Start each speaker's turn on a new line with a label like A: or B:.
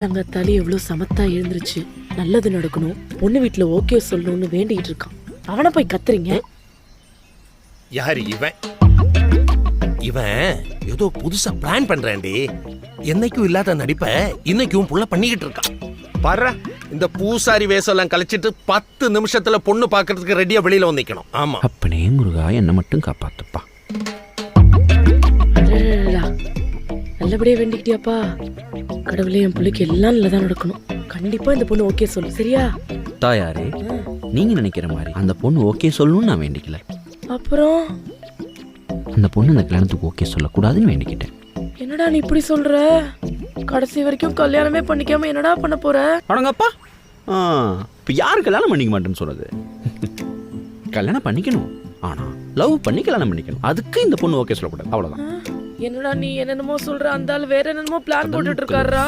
A: அங்க தலி எவ்வளவு சமத்தா எழுந்துருச்சு. நல்லது நடக்கணும், பொண்ணு வீட்டுல ஓகே சொல்லணும்னு வேண்டிட்டு இருக்கான். அவனை போய் கத்துறீங்க.
B: யாரு இவன்? இவன் ஏதோ புதுசா பிளான் பண்றான்டி. என்னைக்கும் இல்லாத நடிப்ப இன்னைக்கும் புள்ள பண்ணிக்கிட்டு இருக்கான். பாரு, இந்த பூசாரி வேஷம் எல்லாம் கழிச்சிட்டு 10 நிமிஷத்துல பொண்ணு பாக்குறதுக்கு ரெடியா வெளியில வந்து நிக்கணும். ஆமா,
C: அப்பனே முருகா என்ன மட்டும் காப்பாத்துப்பா.
A: அடடடடா. நல்லபடியா வேண்டிக்கிட்டியாப்பா? கடவுளே, என் பிள்ளைக்கு எல்லாம் நல்லதான் நடக்கணும். கண்டிப்பா இந்த பொண்ணு ஓகே சொல்லு, சரியா?
C: தாயாரே, நீங்க நினைக்கிற மாதிரி அந்த பொண்ணு ஓகே சொல்லணும்னு நான் வேண்டிக்கல.
A: அப்புறம்
C: அந்த பொண்ணு அந்த கல்யாணத்துக்கு ஓகே சொல்லக்கூடாதுன்னு வேண்டிக்கிட்டேன்.
A: என்னடா நீ இப்படி சொல்ற? கடைசி வரைக்கும் கல்யாணமே பண்ணிக்காம என்னடா பண்ண போற?
C: அடங்கப்பா, இப்போ யாரு கல்யாணம் பண்ணிக்க மாட்டேன்னு சொல்றது? கல்யாணம் பண்ணிக்கணும், ஆனா லவ் பண்ணி கல்யாணம் பண்ணிக்கணும். அதுக்கு இந்த பொண்ணு ஓகே சொல்லக்கூடாது, அவ்வளவுதான்.
A: என்னடா நீ என்னென்னமோ சொல்ற? அந்த ஆள் வேற என்னென்னமோ பிளான் போட்டுட்டு இருக்காரா?